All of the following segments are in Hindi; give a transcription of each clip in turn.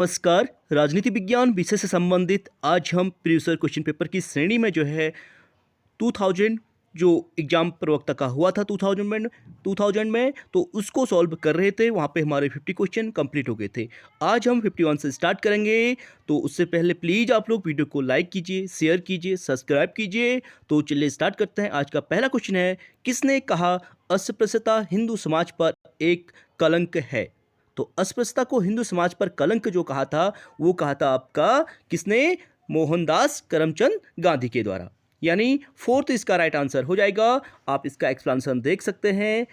नमस्कार। राजनीति विज्ञान विषय से संबंधित आज हम प्रीवियस ईयर क्वेश्चन पेपर की श्रेणी में जो है 2000 जो एग्जाम प्रवक्ता का हुआ था 2000 में तो उसको सॉल्व कर रहे थे। वहाँ पे हमारे 50 क्वेश्चन कंप्लीट हो गए थे। आज हम 51 से स्टार्ट करेंगे। तो उससे पहले प्लीज़ आप लोग वीडियो को लाइक कीजिए, शेयर कीजिए, सब्सक्राइब कीजिए। तो चलिए स्टार्ट करते हैं। आज का पहला क्वेश्चन है, किसने कहा अस्पृश्यता हिंदू समाज पर एक कलंक है? तो अस्पृश्यता को हिंदू समाज पर कलंक जो कहा था, वो कहा था आपका किसने? मोहनदास करमचंद गांधी के द्वारा। यानी फोर्थ इसका राइट आंसर हो जाएगा। आप इसका एक्सप्लेनेशन देख सकते हैं।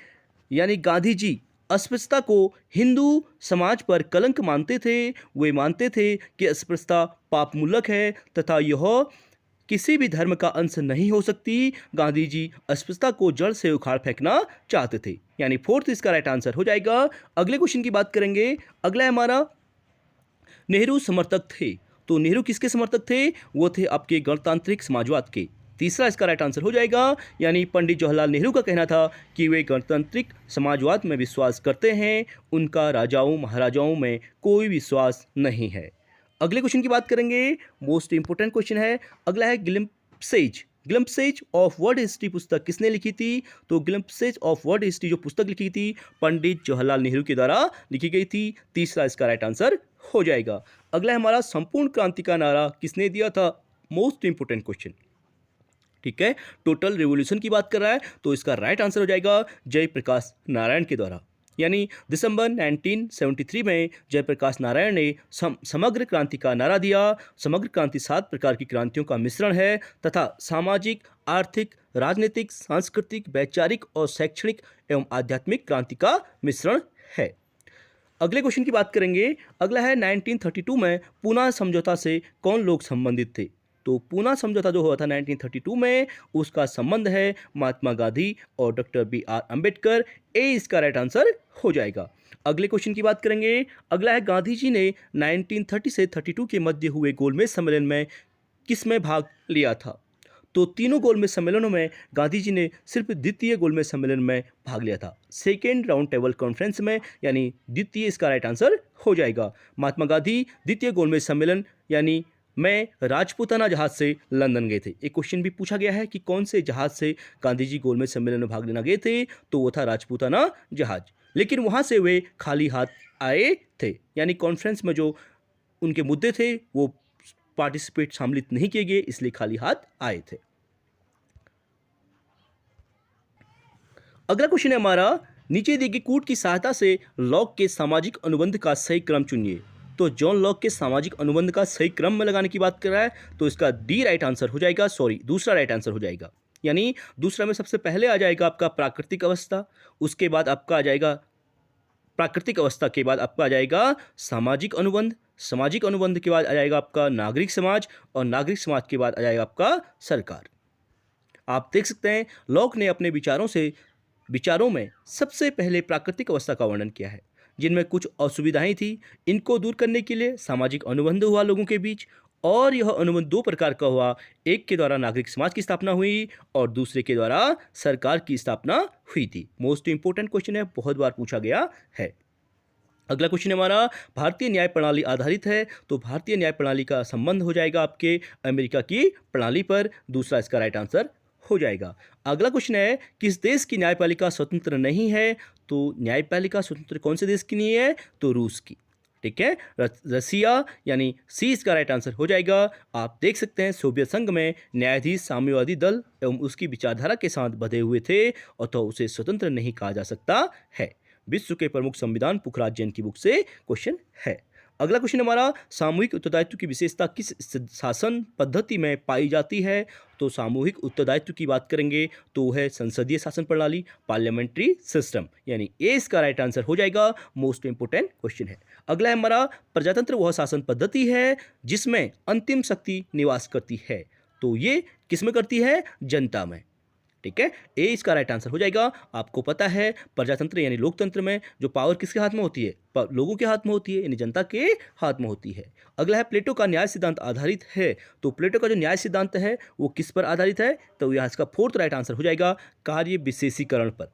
यानी गांधी जी अस्पृश्यता को हिंदू समाज पर कलंक मानते थे। वे मानते थे कि अस्पृश्यता पापमूलक है तथा यह किसी भी धर्म का अंश नहीं हो सकती। गांधी जी अस्पृश्यता को जड़ से उखाड़ फेंकना चाहते थे। यानी फोर्थ इसका राइट आंसर हो जाएगा। अगले क्वेश्चन की बात करेंगे। अगला है हमारा, नेहरू समर्थक थे। तो नेहरू किसके समर्थक थे? वो थे आपके गणतांत्रिक समाजवाद के। तीसरा इसका राइट आंसर हो जाएगा। यानी पंडित जवाहरलाल नेहरू का कहना था कि वे गणतांत्रिक समाजवाद में विश्वास करते हैं, उनका राजाओं महाराजाओं में कोई विश्वास नहीं है। अगले क्वेश्चन की बात करेंगे। मोस्ट इंपोर्टेंट क्वेश्चन है। अगला है ग्लिम्पसेज ऑफ वर्ल्ड हिस्ट्री पुस्तक किसने लिखी थी? तो ग्लिम्पसेज ऑफ वर्ल्ड हिस्ट्री जो पुस्तक लिखी थी पंडित जवाहरलाल नेहरू के द्वारा लिखी गई थी। तीसरा इसका राइट आंसर हो जाएगा। अगला है हमारा, संपूर्ण क्रांति का नारा किसने दिया था? मोस्ट इंपोर्टेंट क्वेश्चन, ठीक है। टोटल रिवॉल्यूशन की बात कर रहा है तो इसका राइट आंसर हो जाएगा जयप्रकाश नारायण के द्वारा। यानी दिसंबर 1973 में जयप्रकाश नारायण ने समग्र क्रांति का नारा दिया। समग्र क्रांति 7 प्रकार की क्रांतियों का मिश्रण है तथा सामाजिक, आर्थिक, राजनीतिक, सांस्कृतिक, वैचारिक और शैक्षणिक एवं आध्यात्मिक क्रांति का मिश्रण है। अगले क्वेश्चन की बात करेंगे। अगला है, 1932 में पूना समझौता से कौन लोग संबंधित थे? तो पूना समझौता जो हुआ था 1932 में, उसका संबंध है महात्मा गांधी और डॉक्टर BR अम्बेडकर। ए इसका राइट आंसर हो जाएगा। अगले क्वेश्चन की बात करेंगे। अगला है, गांधी जी ने 1930 से 32 के मध्य हुए गोलमेज सम्मेलन में किस में भाग लिया था? तो तीनों गोलमेज सम्मेलनों में गांधी जी ने सिर्फ द्वितीय गोलमेज सम्मेलन में भाग लिया था, सेकेंड राउंड टेबल कॉन्फ्रेंस में। यानी द्वितीय इसका राइट आंसर हो जाएगा। महात्मा गांधी द्वितीय गोलमेज सम्मेलन यानी में राजपूताना जहाज से लंदन गए थे। एक क्वेश्चन भी पूछा गया है कि कौन से जहाज से गांधी जी गोलमेज सम्मेलन में भाग लेना गए थे? तो वो था राजपूताना जहाज। लेकिन वहां से वे खाली हाथ आए थे। यानी कॉन्फ्रेंस में जो उनके मुद्दे थे वो पार्टिसिपेट सम्मिलित नहीं किए गए, इसलिए खाली हाथ आए थे। अगला क्वेश्चन है हमारा, नीचे दी गई कूट की सहायता से लॉक के सामाजिक अनुबंध का सही क्रम चुनिए। तो जॉन लॉक के सामाजिक अनुबंध का सही क्रम में लगाने की बात कर रहा है तो इसका डी राइट आंसर हो जाएगा। दूसरा राइट आंसर हो जाएगा। यानी दूसरा में सबसे पहले आ जाएगा आपका प्राकृतिक अवस्था, उसके बाद आपका आ जाएगा प्राकृतिक अवस्था के बाद आपका आ जाएगा सामाजिक अनुबंध, सामाजिक अनुबंध के बाद आ जाएगा आपका नागरिक समाज और नागरिक समाज के बाद आ जाएगा आपका सरकार। आप देख सकते हैं लॉक ने अपने विचारों में सबसे पहले प्राकृतिक अवस्था का वर्णन किया है, जिनमें कुछ असुविधाएं थी। इनको दूर करने के लिए सामाजिक अनुबंध हुआ लोगों के बीच, और यह अनुबंध 2 प्रकार का हुआ। एक के द्वारा नागरिक समाज की स्थापना हुई और दूसरे के द्वारा सरकार की स्थापना हुई थी। मोस्ट इंपोर्टेंट क्वेश्चन है, बहुत बार पूछा गया है। अगला क्वेश्चन हमारा, भारतीय न्याय प्रणाली आधारित है। तो भारतीय न्याय प्रणाली का संबंध हो जाएगा आपके अमेरिका की प्रणाली पर। दूसरा इसका राइट आंसर हो जाएगा। अगला क्वेश्चन है, किस देश की न्यायपालिका स्वतंत्र नहीं है? तो न्यायपालिका स्वतंत्र कौन से देश की नहीं है? तो रूस की, ठीक है, रसिया। यानी सी इसका राइट आंसर हो जाएगा। आप देख सकते हैं सोवियत संघ में न्यायाधीश साम्यवादी दल एवं उसकी विचारधारा के साथ बंधे हुए थे, अतः उसे स्वतंत्र नहीं कहा जा सकता है। विश्व के प्रमुख संविधान पुखराज जैन की बुक से क्वेश्चन है। अगला क्वेश्चन हमारा, सामूहिक उत्तरदायित्व की विशेषता किस शासन पद्धति में पाई जाती है? तो सामूहिक उत्तरदायित्व की बात करेंगे तो वह है संसदीय शासन प्रणाली, पार्लियामेंट्री सिस्टम। यानी ए इसका राइट आंसर हो जाएगा। मोस्ट इंपोर्टेंट क्वेश्चन है। अगला है हमारा, प्रजातंत्र वह शासन पद्धति है जिसमें अंतिम शक्ति निवास करती है। तो ये किसमें करती है? जनता में, ठीक है। ए इसका राइट आंसर हो जाएगा। आपको पता है प्रजातंत्र यानी लोकतंत्र में जो पावर किसके हाथ में होती है? लोगों के हाथ में होती है, यानी जनता के हाथ में होती है। अगला है, प्लेटो का न्याय सिद्धांत आधारित है। तो प्लेटो का जो न्याय सिद्धांत है वो किस पर आधारित है? तो यहाँ इसका फोर्थ राइट आंसर हो जाएगा, कार्य विशेषीकरण पर।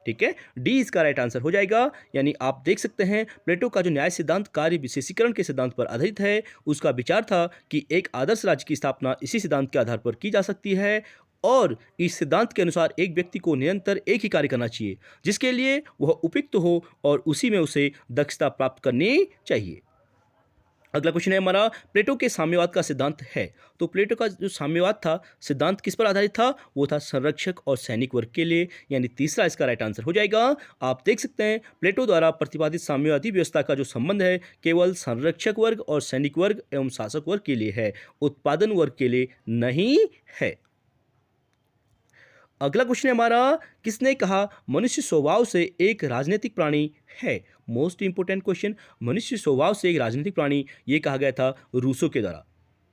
ठीक है, डी इसका राइट आंसर हो जाएगा। यानी आप देख सकते हैं प्लेटो का जो न्याय सिद्धांत कार्य विशेषीकरण के सिद्धांत पर आधारित है, उसका विचार था कि एक आदर्श राज्य की स्थापना इसी सिद्धांत के आधार पर की जा सकती है और इस सिद्धांत के अनुसार एक व्यक्ति को निरंतर एक ही कार्य करना चाहिए जिसके लिए वह उपयुक्त हो और उसी में उसे दक्षता प्राप्त करनी चाहिए। अगला क्वेश्चन है हमारा, प्लेटो के साम्यवाद का सिद्धांत है। तो प्लेटो का जो साम्यवाद था सिद्धांत किस पर आधारित था, वो था संरक्षक और सैनिक वर्ग के लिए, यानी तीसरा इसका राइट आंसर हो जाएगा। आप देख सकते हैं प्लेटो द्वारा प्रतिपादित साम्यवादी व्यवस्था का जो संबंध है केवल संरक्षक वर्ग और सैनिक वर्ग एवं शासक वर्ग के लिए है, उत्पादन वर्ग के लिए नहीं है। अगला क्वेश्चन है हमारा, किसने कहा मनुष्य स्वभाव से एक राजनीतिक प्राणी है। मोस्ट इंपोर्टेंट क्वेश्चन, मनुष्य स्वभाव से एक राजनीतिक प्राणी, ये कहा गया था रूसो के द्वारा,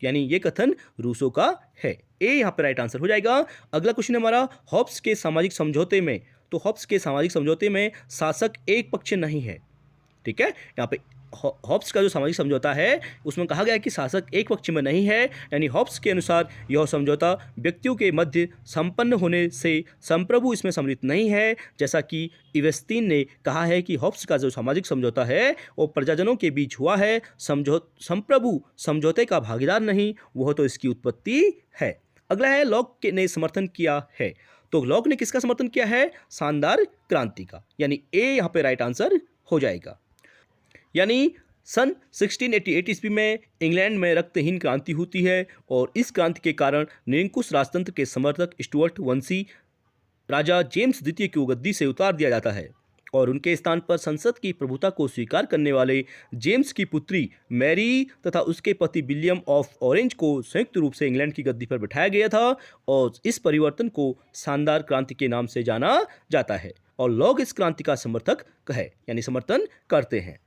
यानी ये कथन रूसो का है। ए यहाँ पे राइट आंसर हो जाएगा। अगला क्वेश्चन है हमारा, हॉब्स के सामाजिक समझौते में, तो हॉब्स के सामाजिक समझौते में शासक एक पक्ष नहीं है। ठीक है, यहाँ पे हॉब्स का जो सामाजिक समझौता है उसमें कहा गया है कि शासक एक पक्ष में नहीं है, यानी हॉब्स के अनुसार यह समझौता व्यक्तियों के मध्य संपन्न होने से संप्रभु इसमें सम्मिलित नहीं है, जैसा कि इवेस्तीन ने कहा है कि हॉब्स का जो सामाजिक समझौता है वो प्रजाजनों के बीच हुआ है, संप्रभु समझौते का भागीदार नहीं, वह तो इसकी उत्पत्ति है। अगला है, लॉक ने समर्थन किया है। तो लॉक ने किसका समर्थन किया है, शानदार क्रांति का, यानी ए यहाँ पे राइट आंसर हो जाएगा। यानी सन 1688 ईस्वी में इंग्लैंड में रक्तहीन क्रांति होती है और इस क्रांति के कारण निरंकुश राजतंत्र के समर्थक स्टुअर्ट वंशी राजा जेम्स द्वितीय को गद्दी से उतार दिया जाता है और उनके स्थान पर संसद की प्रभुता को स्वीकार करने वाले जेम्स की पुत्री मैरी तथा उसके पति विलियम ऑफ ऑरेंज को संयुक्त रूप से इंग्लैंड की गद्दी पर बिठाया गया था और इस परिवर्तन को शानदार क्रांति के नाम से जाना जाता है और लोग इस क्रांति का समर्थक है, यानी समर्थन करते हैं।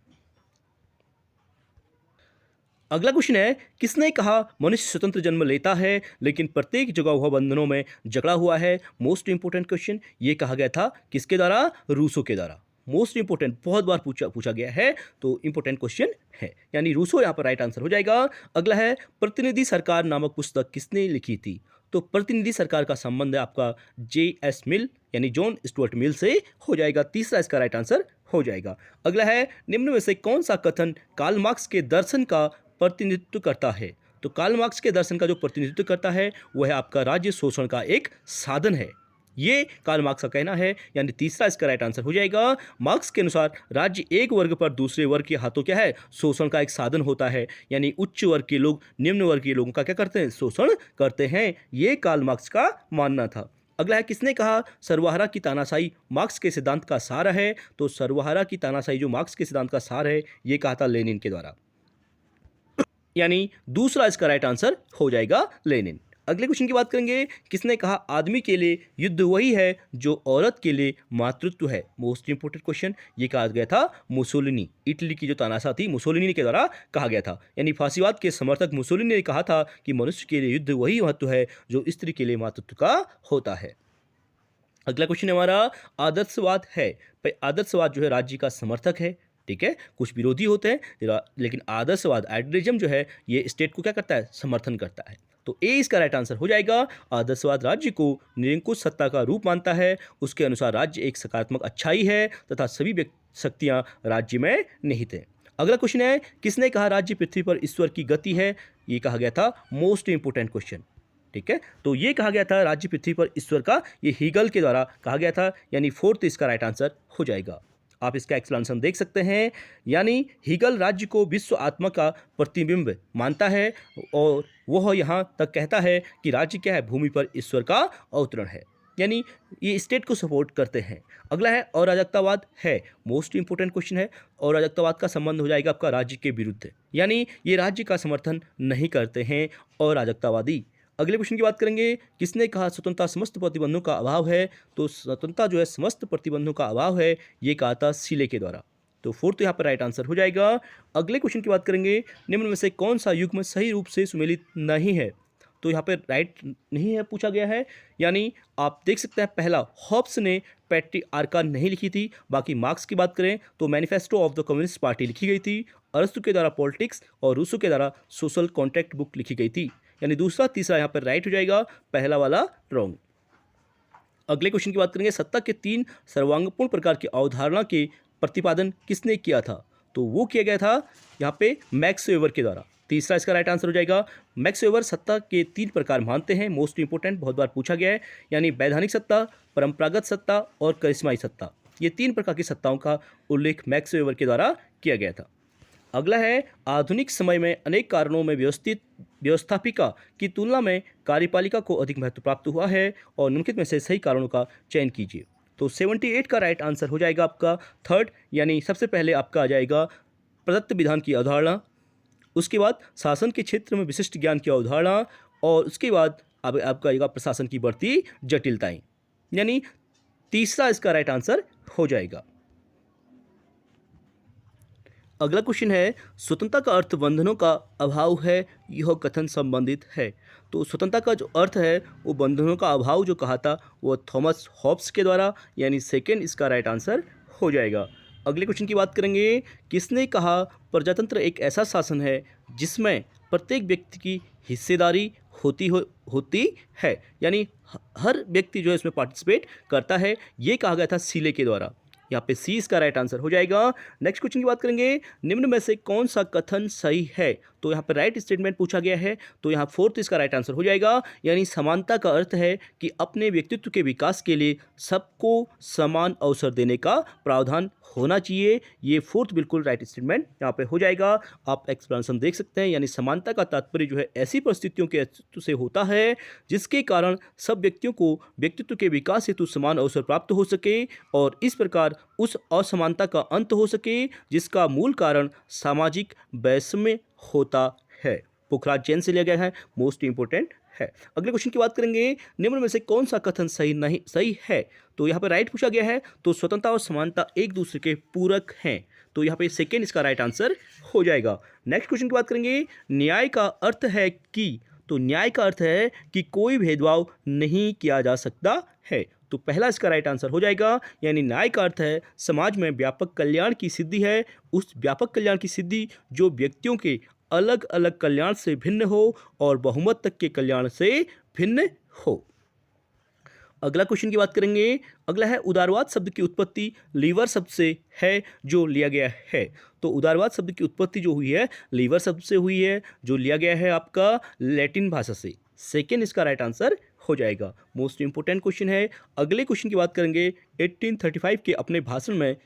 अगला क्वेश्चन है, किसने कहा मनुष्य स्वतंत्र जन्म लेता है लेकिन प्रत्येक जगह वह बंधनों में जकड़ा हुआ है। मोस्ट इंपोर्टेंट क्वेश्चन, ये कहा गया था किसके द्वारा, रूसो के द्वारा। मोस्ट इंपोर्टेंट, बहुत बार पूछा गया है तो इंपोर्टेंट क्वेश्चन है, यानी रूसो यहाँ पर राइट आंसर हो जाएगा। अगला है, प्रतिनिधि सरकार नामक पुस्तक किसने लिखी थी। तो प्रतिनिधि सरकार का संबंध है आपका J.S. मिल यानी जॉन स्टुअर्ट मिल से हो जाएगा, तीसरा इसका राइट आंसर हो जाएगा। अगला है, निम्न में से कौन सा कथन कार्ल मार्क्स के दर्शन का प्रतिनिधित्व करता है। तो कार्ल मार्क्स के दर्शन का जो प्रतिनिधित्व करता है वह है आपका राज्य शोषण का एक साधन है, ये कार्ल मार्क्स का कहना है, यानी तीसरा इसका राइट आंसर हो जाएगा। मार्क्स के अनुसार राज्य एक वर्ग पर दूसरे वर्ग के हाथों क्या है, शोषण का एक साधन होता है, यानी उच्च वर्ग के लोग निम्न वर्ग के लोगों का क्या करते हैं, शोषण करते हैं, ये कार्ल मार्क्स का मानना था। अगला है, किसने कहा सर्वहारा की तानाशाही मार्क्स के सिद्धांत का सार है। तो सर्वहारा की तानाशाही जो मार्क्स के सिद्धांत का सार है ये कहा था लेनिन के द्वारा, यानी दूसरा इसका राइट आंसर हो जाएगा लेनिन। अगले क्वेश्चन की बात करेंगे, किसने कहा आदमी के लिए युद्ध वही है जो औरत के लिए मातृत्व है। मोस्ट इंपोर्टेंट क्वेश्चन, ये कहा गया था मुसोलिनी, इटली की जो तानाशाह थी मुसोलिनी के द्वारा कहा गया था, यानी फांसीवाद के समर्थक मुसोलिनी ने कहा था कि मनुष्य के लिए युद्ध वही महत्व है जो स्त्री के लिए मातृत्व का होता है। अगला क्वेश्चन हमारा आदर्शवाद है। भाई आदर्शवाद जो है राज्य का समर्थक है, ठीक है, कुछ विरोधी होते हैं लेकिन आदर्शवाद आइडियलिज्म जो है ये स्टेट को क्या करता है, समर्थन करता है। तो ए इसका राइट आंसर हो जाएगा। आदर्शवाद राज्य को निरंकुश सत्ता का रूप मानता है, उसके अनुसार राज्य एक सकारात्मक अच्छाई है तथा सभी शक्तियाँ राज्य में निहित हैं। अगला क्वेश्चन है, किसने कहा राज्य पृथ्वी पर ईश्वर की गति है। ये कहा गया था मोस्ट इंपोर्टेंट क्वेश्चन, ठीक है, तो ये कहा गया था राज्य पृथ्वी पर ईश्वर का, ये हीगल के द्वारा कहा गया था, यानी फोर्थ इसका राइट आंसर हो जाएगा। आप इसका एक्सप्लेनेशन देख सकते हैं, यानी हीगल राज्य को विश्व आत्मा का प्रतिबिंब मानता है और वह यहाँ तक कहता है कि राज्य क्या है, भूमि पर ईश्वर का अवतरण है, यानी ये स्टेट को सपोर्ट करते हैं। अगला है अराजकतावाद है, मोस्ट इंपोर्टेंट क्वेश्चन है। अराजकतावाद का संबंध हो जाएगा आपका राज्य के विरुद्ध, यानी ये राज्य का समर्थन नहीं करते हैं अराजकतावादी। अगले क्वेश्चन की बात करेंगे, किसने कहा स्वतंत्रता समस्त प्रतिबंधों का अभाव है। तो स्वतंत्रता जो है समस्त प्रतिबंधों का अभाव है, ये कहा था सीले के द्वारा। तो फोर्थ यहाँ पर राइट आंसर हो जाएगा। अगले क्वेश्चन की बात करेंगे, निम्न में से कौन सा युग्म सही रूप से सुमेलित नहीं है। तो यहाँ पर राइट नहीं है पूछा गया है, यानी आप देख सकते हैं पहला हॉब्स ने पैट्रियार्का नहीं लिखी थी। बाकी मार्क्स की बात करें तो manifesto of the communist party लिखी गई थी, अरस्तु के द्वारा पॉलिटिक्स और रूसो के द्वारा सोशल कॉन्ट्रैक्ट बुक लिखी गई थी, यानी दूसरा तीसरा यहाँ पर राइट हो जाएगा, पहला वाला रॉन्ग। अगले क्वेश्चन की बात करेंगे, सत्ता के 3 सर्वांगपूर्ण प्रकार की अवधारणा के प्रतिपादन किसने किया था? तो वो किया गया था यहाँ पे मैक्स वेबर के द्वारा। तीसरा इसका राइट आंसर हो जाएगा। मैक्स वेबर सत्ता के 3 प्रकार मानते हैं, मोस्ट इंपोर्टेंट, बहुत बार पूछा गया है, यानी वैधानिक सत्ता, परंपरागत सत्ता और करिश्माई सत्ता। ये 3 प्रकार की सत्ताओं का उल्लेख मैक्स वेबर के द्वारा किया गया था। अगला है, आधुनिक समय में अनेक कारणों में व्यवस्थापिका की तुलना में कार्यपालिका को अधिक महत्व प्राप्त हुआ है और निम्नलिखित में से सही कारणों का चयन कीजिए। तो 78 का राइट आंसर हो जाएगा आपका थर्ड, यानी सबसे पहले आपका आ जाएगा प्रदत्त विधान की अवधारणा, उसके बाद शासन के क्षेत्र में विशिष्ट ज्ञान की अवधारणा, और उसके बाद अब आपका आएगा प्रशासन की बढ़ती जटिलताएं, यानी तीसरा इसका राइट आंसर हो जाएगा। अगला क्वेश्चन है, स्वतंत्रता का अर्थ बंधनों का अभाव है, यह कथन संबंधित है। तो स्वतंत्रता का जो अर्थ है वो बंधनों का अभाव जो कहा था वो थॉमस हॉब्स के द्वारा, यानी सेकेंड इसका राइट आंसर हो जाएगा। अगले क्वेश्चन की बात करेंगे, किसने कहा प्रजातंत्र एक ऐसा शासन है जिसमें प्रत्येक व्यक्ति की हिस्सेदारी होती है, यानी हर व्यक्ति जो है इसमें पार्टिसिपेट करता है, ये कहा गया था सीले के द्वारा। यहाँ पे सी इसका राइट आंसर हो जाएगा। नेक्स्ट क्वेश्चन की बात करेंगे, निम्न में से कौन सा कथन सही है? तो यहाँ पे राइट स्टेटमेंट पूछा गया है, तो यहाँ फोर्थ इसका राइट आंसर हो जाएगा, यानी समानता का अर्थ है कि अपने व्यक्तित्व के विकास के लिए सबको समान अवसर देने का प्रावधान होना चाहिए। ये फोर्थ बिल्कुल राइट स्टेटमेंट यहाँ पे हो जाएगा। आप एक्सप्लेनेशन देख सकते हैं, यानी समानता का तात्पर्य जो है ऐसी परिस्थितियों के अस्तित्व से होता है जिसके कारण सब व्यक्तियों को व्यक्तित्व के विकास हेतु समान अवसर प्राप्त हो सके और इस प्रकार उस असमानता का अंत हो सके जिसका मूल कारण सामाजिक वैषम्य होता है। पोखराज जैन से लिया गया है, मोस्ट इंपोर्टेंट है। अगले क्वेश्चन की बात करेंगे, निम्न में से कौन सा कथन सही है? तो यहाँ पे राइट पूछा गया है, तो स्वतंत्रता और समानता एक दूसरे के पूरक हैं, तो यहाँ पे सेकेंड इसका राइट आंसर हो जाएगा। नेक्स्ट क्वेश्चन की बात करेंगे, न्याय का अर्थ है कि, तो न्याय का अर्थ है कि कोई भेदभाव नहीं किया जा सकता है, तो पहला इसका राइट आंसर हो जाएगा, यानी न्याय का अर्थ है समाज में व्यापक कल्याण की सिद्धि है, उस व्यापक कल्याण की सिद्धि जो व्यक्तियों के अलग अलग कल्याण से भिन्न हो और बहुमत तक के कल्याण से भिन्न हो। अगला क्वेश्चन की बात करेंगे, अगला है उदारवाद शब्द की उत्पत्ति लीवर शब्द से है जो लिया गया है। तो उदारवाद शब्द की उत्पत्ति जो हुई है लीवर शब्द से हुई है जो लिया गया है आपका लैटिन भाषा से। सेकेंड इसका राइट आंसर हो जाएगा। मोस्ट इंपोर्टेंट क्वेश्चन है। अगले क्वेश्चन की बात करेंगे, 1835 के अपने भाषण में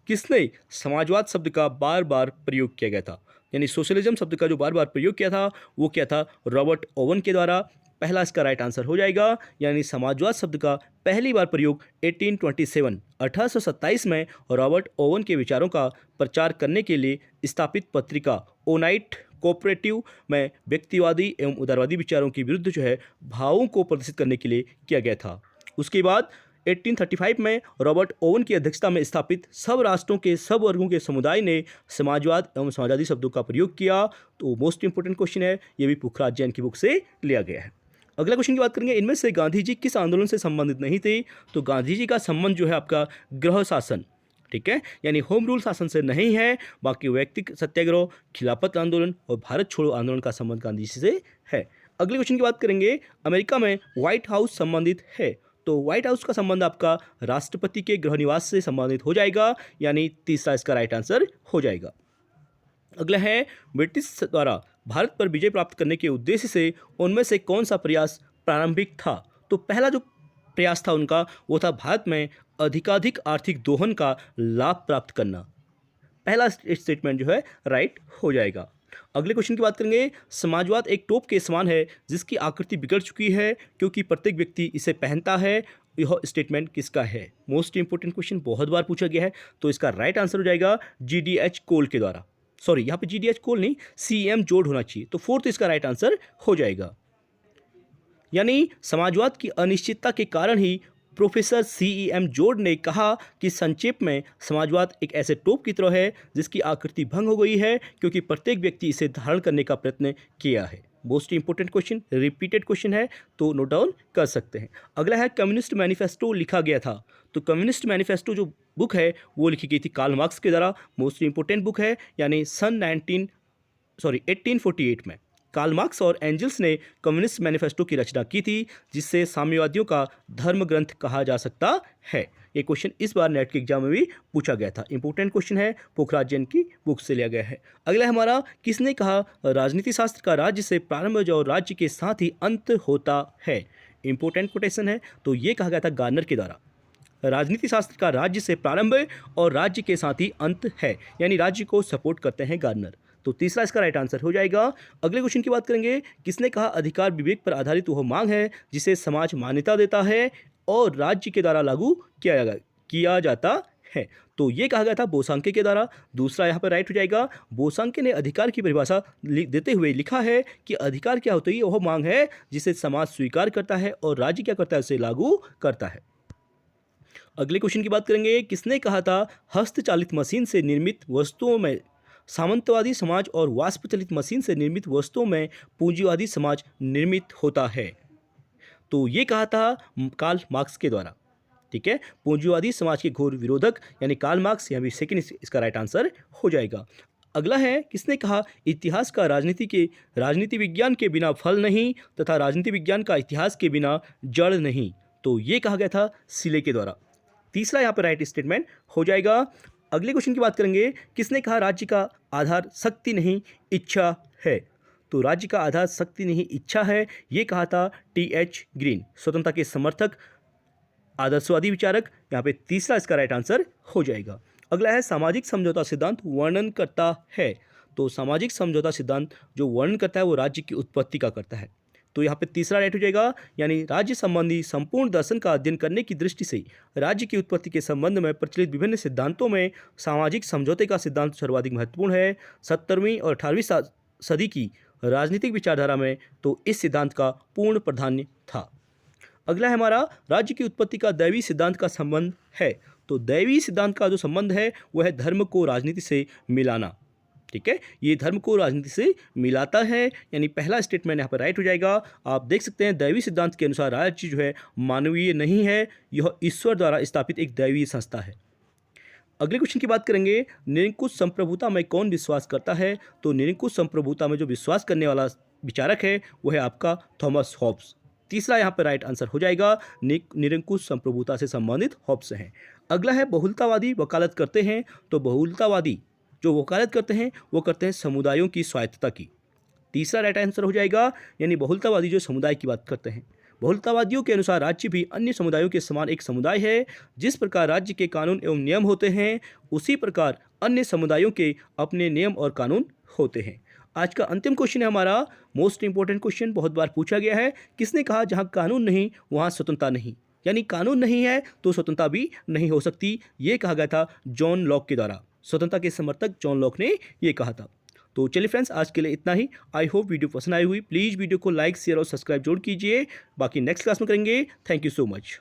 किसने समाजवाद शब्द का बार बार प्रयोग किया गया था, यानी सोशलिज्म शब्द का जो बार बार प्रयोग किया था वो क्या था? रॉबर्ट ओवन के द्वारा। पहला इसका राइट आंसर हो जाएगा, यानी समाजवाद शब्द का पहली बार प्रयोग 1827 में रॉबर्ट ओवन के विचारों का प्रचार करने के लिए स्थापित पत्रिका ओनाइट कोऑपरेटिव में व्यक्तिवादी एवं उदारवादी विचारों के विरुद्ध जो है भावों को प्रदर्शित करने के लिए किया गया था। उसके बाद 1835 में रॉबर्ट ओवन की अध्यक्षता में स्थापित सब राष्ट्रों के सब वर्गों के समुदाय ने समाजवाद एवं समाजवादी शब्दों का प्रयोग किया। तो मोस्ट इंपोर्टेंट क्वेश्चन है, ये भी पोखराज जैन की बुक से लिया गया है। अगला क्वेश्चन की बात करेंगे, इनमें से गांधी जी किस आंदोलन से संबंधित नहीं थे? तो गांधी जी का संबंध जो है आपका गृह शासन, ठीक है, यानी होम रूल शासन से नहीं है, बाकी व्यक्तिक सत्याग्रह, खिलाफत आंदोलन और भारत छोड़ो आंदोलन का संबंध गांधी जी से है। अगले क्वेश्चन की बात करेंगे, अमेरिका में व्हाइट हाउस संबंधित है। तो व्हाइट हाउस का संबंध आपका राष्ट्रपति के गृह निवास से संबंधित हो जाएगा, यानी तीसरा इसका राइट आंसर हो जाएगा। अगला है, ब्रिटिश द्वारा भारत पर विजय प्राप्त करने के उद्देश्य से उनमें से कौन सा प्रयास प्रारंभिक था? तो पहला जो प्रयास था उनका वो था भारत में अधिकाधिक आर्थिक दोहन का लाभ प्राप्त करना। पहला स्टेटमेंट जो है राइट हो जाएगा। अगले क्वेश्चन की बात करेंगे, समाजवाद एक टोप के समान है जिसकी आकृति बिगड़ चुकी है क्योंकि प्रत्येक व्यक्ति इसे पहनता है, यह स्टेटमेंट किसका है? मोस्ट इंपोर्टेंट क्वेश्चन, बहुत बार पूछा गया है, तो इसका राइट आंसर हो जाएगा GDH कोल के द्वारा। सॉरी, यहाँ पे GDH कोल नहीं, CM जोड़ होना चाहिए, तो फोर्थ इसका राइट आंसर हो जाएगा। यानी समाजवाद की अनिश्चितता के कारण ही प्रोफेसर CEM जोड़ ने कहा कि संक्षेप में समाजवाद एक ऐसे टोप की तरह है जिसकी आकृति भंग हो गई है क्योंकि प्रत्येक व्यक्ति इसे धारण करने का प्रयत्न किया है। Most important question, repeated question है, तो नोट डाउन कर सकते हैं। अगला है, कम्युनिस्ट मैनिफेस्टो लिखा गया था। तो कम्युनिस्ट मैनिफेस्टो जो बुक है वो लिखी गई थी कार्ल मार्क्स के द्वारा। मोस्ट इंपोर्टेंट बुक है, यानी 1848 में कार्ल मार्क्स और एंजल्स ने कम्युनिस्ट मैनिफेस्टो की रचना की थी, जिससे साम्यवादियों का धर्म ग्रंथ कहा जा सकता है। ये क्वेश्चन इस बार नेट के एग्जाम में भी पूछा गया था। इंपॉर्टेंट क्वेश्चन है, पोखराज जैन की बुक से लिया गया है। अगला हमारा, किसने कहा राजनीति शास्त्र का राज्य से प्रारंभ और राज्य के साथ ही अंत होता है। इंपॉर्टेंट कोटेशन है, तो ये कहा गया था गार्नर के द्वारा। राजनीति शास्त्र का राज्य से प्रारंभ और राज्य के साथ ही अंत है, यानी राज्य को सपोर्ट करते हैं गार्नर। तो तीसरा इसका राइट आंसर हो जाएगा। अगले क्वेश्चन की बात करेंगे, किसने कहा अधिकार विवेक पर आधारित वह मांग है जिसे समाज मान्यता देता है और राज्य के द्वारा लागू किया जाता है। तो ये कहा गया था बोसांके के द्वारा। दूसरा यहाँ पर राइट हो जाएगा। बोसांके ने अधिकार की परिभाषा देते हुए लिखा है कि अधिकार क्या होता है, वह मांग है जिसे समाज स्वीकार करता है और राज्य क्या करता है, उसे लागू करता है। अगले क्वेश्चन की बात करेंगे, किसने कहा था हस्तचालित मशीन से निर्मित वस्तुओं में सामंतवादी समाज और वाष्पचलित मशीन से निर्मित वस्तुओं में पूंजीवादी समाज निर्मित होता है। तो ये कहा था कार्ल मार्क्स के द्वारा। ठीक है, पूंजीवादी समाज के घोर विरोधक यानी कार्ल मार्क्स, यहाँ भी सेकंड इसका राइट आंसर हो जाएगा। अगला है, किसने कहा इतिहास का राजनीति विज्ञान के बिना फल नहीं तथा राजनीति विज्ञान का इतिहास के बिना जड़ नहीं। तो ये कहा गया था सिले के द्वारा। तीसरा यहाँ पर राइट स्टेटमेंट हो जाएगा। अगले क्वेश्चन की बात करेंगे, किसने कहा राज्य का आधार शक्ति नहीं इच्छा है। तो राज्य का आधार शक्ति नहीं इच्छा है, ये कहा था टी.एच. ग्रीन, स्वतंत्रता के समर्थक, आदर्शवादी विचारक। यहाँ पे तीसरा इसका राइट आंसर हो जाएगा। अगला है, सामाजिक समझौता सिद्धांत वर्णन करता है। तो सामाजिक समझौता सिद्धांत जो वर्णन करता है वो राज्य की उत्पत्ति का करता है। तो यहाँ पे तीसरा राइट हो जाएगा, यानी राज्य संबंधी संपूर्ण दर्शन का अध्ययन करने की दृष्टि से राज्य की उत्पत्ति के संबंध में प्रचलित विभिन्न सिद्धांतों में सामाजिक समझौते का सिद्धांत सर्वाधिक महत्वपूर्ण है। 17वीं और 18वीं सदी की राजनीतिक विचारधारा में तो इस सिद्धांत का पूर्ण प्राधान्य था। अगला है हमारा, राज्य की उत्पत्ति का दैवी सिद्धांत का संबंध है। तो दैवी सिद्धांत का जो संबंध है वह है धर्म को राजनीति से मिलाना। ठीक है, ये धर्म को राजनीति से मिलाता है, यानी पहला स्टेटमेंट यहाँ पर राइट हो जाएगा। आप देख सकते हैं दैवी सिद्धांत के अनुसार राज्य जो है मानवीय नहीं है, यह ईश्वर द्वारा स्थापित एक दैवीय संस्था है। अगले क्वेश्चन की बात करेंगे, निरंकुश संप्रभुता में कौन विश्वास करता है। तो निरंकुश संप्रभुता में जो विश्वास करने वाला विचारक है वह है आपका थॉमस हॉब्स। तीसरा यहाँ पर राइट आंसर हो जाएगा, निरंकुश संप्रभुता से संबंधित हॉब्स हैं। अगला है, बहुलतावादी वकालत करते हैं। तो बहुलतावादी जो वकालत करते हैं वो करते हैं समुदायों की स्वायत्तता की। तीसरा राइट आंसर हो जाएगा, यानी बहुलतावादी जो समुदाय की बात करते हैं। बहुलतावादियों के अनुसार राज्य भी अन्य समुदायों के समान एक समुदाय है। जिस प्रकार राज्य के कानून एवं नियम होते हैं उसी प्रकार अन्य समुदायों के अपने नियम और कानून होते हैं। आज का अंतिम क्वेश्चन है हमारा मोस्ट इंपॉर्टेंट क्वेश्चन, बहुत बार पूछा गया है। किसने कहा जहाँ कानून नहीं वहाँ स्वतंत्रता नहीं, यानी कानून नहीं है तो स्वतंत्रता भी नहीं हो सकती। ये कहा गया था जॉन लॉक के द्वारा। स्वतंत्रता के समर्थक जॉन लॉक ने ये कहा था। तो चलिए फ्रेंड्स, आज के लिए इतना ही। आई होप वीडियो पसंद आई हुई। प्लीज़ वीडियो को लाइक शेयर और सब्सक्राइब जरूर कीजिए। बाकी नेक्स्ट क्लास में करेंगे। Thank you so much.